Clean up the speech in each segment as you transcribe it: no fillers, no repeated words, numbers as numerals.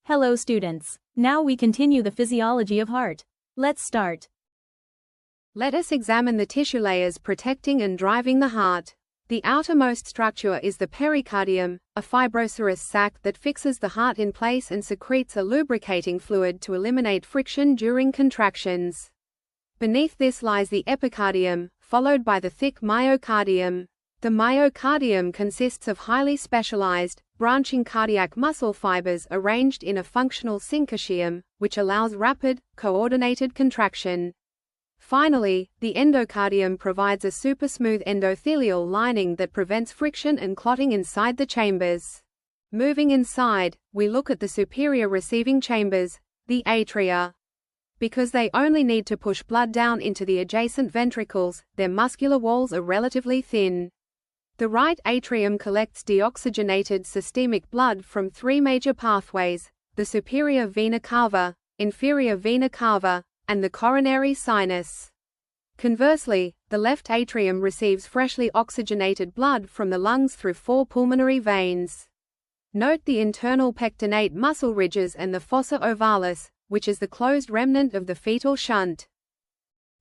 Hello students. Now we continue the physiology of heart. Let's start. Let us examine the tissue layers protecting and driving the heart. The outermost structure is the pericardium, a fibroserous sac that fixes the heart in place and secretes a lubricating fluid to eliminate friction during contractions. Beneath this lies the epicardium, followed by the thick myocardium. The myocardium consists of highly specialized, branching cardiac muscle fibers arranged in a functional syncytium, which allows rapid, coordinated contraction. Finally, the endocardium provides a supersmooth endothelial lining that prevents friction and clotting inside the chambers. Moving inside, we look at the superior receiving chambers, the atria. Because they only need to push blood down into the adjacent ventricles, their muscular walls are relatively thin. The right atrium collects deoxygenated systemic blood from three major pathways: the superior vena cava, inferior vena cava, and the coronary sinus. Conversely, the left atrium receives freshly oxygenated blood from the lungs through four pulmonary veins. Note the internal pectinate muscle ridges and the fossa ovalis, which is the closed remnant of the fetal shunt.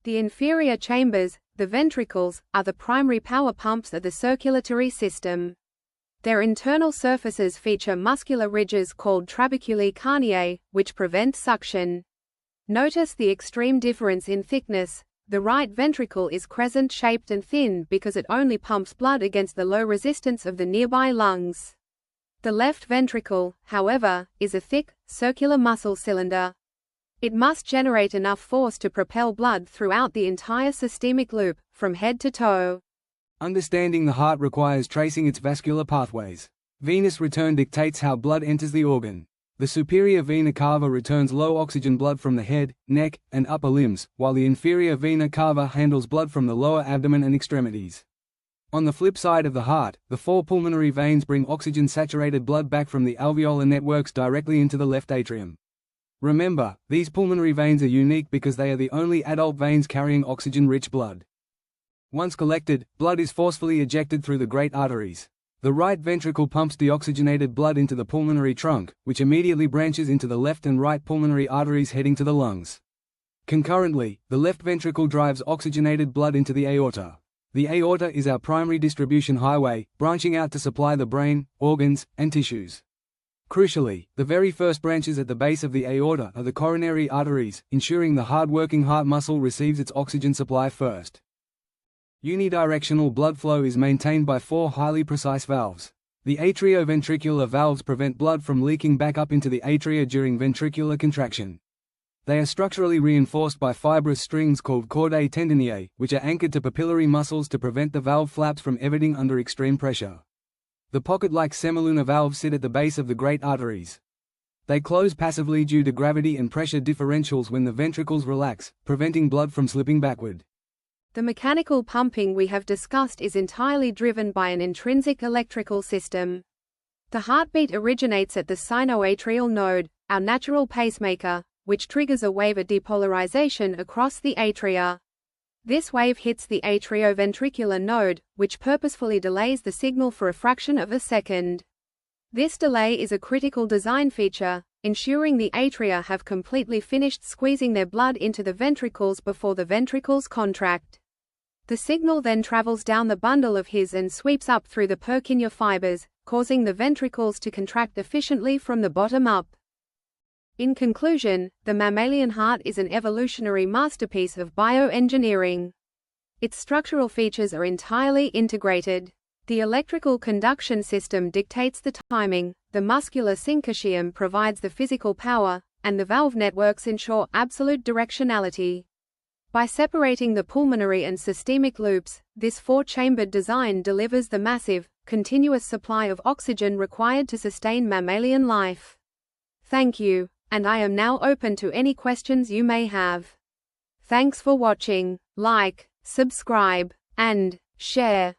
The inferior chambers, the ventricles, are the primary power pumps of the circulatory system. Their internal surfaces feature muscular ridges called trabeculae carneae, which prevent suction. Notice the extreme difference in thickness. The right ventricle is crescent-shaped and thin because it only pumps blood against the low resistance of the nearby lungs. The left ventricle, however, is a thick, circular muscle cylinder. It must generate enough force to propel blood throughout the entire systemic loop, from head to toe. Understanding the heart requires tracing its vascular pathways. Venous return dictates how blood enters the organ. The superior vena cava returns low oxygen blood from the head, neck, and upper limbs, while the inferior vena cava handles blood from the lower abdomen and extremities. On the flip side of the heart, the four pulmonary veins bring oxygen-saturated blood back from the alveolar networks directly into the left atrium. Remember, these pulmonary veins are unique because they are the only adult veins carrying oxygen-rich blood. Once collected, blood is forcefully ejected through the great arteries. The right ventricle pumps deoxygenated blood into the pulmonary trunk, which immediately branches into the left and right pulmonary arteries heading to the lungs. Concurrently, the left ventricle drives oxygenated blood into the aorta. The aorta is our primary distribution highway, branching out to supply the brain, organs, and tissues. Crucially, the very first branches at the base of the aorta are the coronary arteries, ensuring the hard-working heart muscle receives its oxygen supply first. Unidirectional blood flow is maintained by four highly precise valves. The atrioventricular valves prevent blood from leaking back up into the atria during ventricular contraction. They are structurally reinforced by fibrous strings called chordae tendineae, which are anchored to papillary muscles to prevent the valve flaps from everting under extreme pressure. The pocket-like semilunar valves sit at the base of the great arteries. They close passively due to gravity and pressure differentials when the ventricles relax, preventing blood from slipping backward. The mechanical pumping we have discussed is entirely driven by an intrinsic electrical system. The heartbeat originates at the sinoatrial node, our natural pacemaker, which triggers a wave of depolarization across the atria. This wave hits the atrioventricular node, which purposefully delays the signal for a fraction of a second. This delay is a critical design feature, ensuring the atria have completely finished squeezing their blood into the ventricles before the ventricles contract. The signal then travels down the bundle of His and sweeps up through the Purkinje fibers, causing the ventricles to contract efficiently from the bottom up. In conclusion, the mammalian heart is an evolutionary masterpiece of bioengineering. Its structural features are entirely integrated. The electrical conduction system dictates the timing, the muscular syncytium provides the physical power, and the valve networks ensure absolute directionality. By separating the pulmonary and systemic loops, this four-chambered design delivers the massive, continuous supply of oxygen required to sustain mammalian life. Thank you, and I am now open to any questions you may have. Thanks for watching. Like, subscribe, and share.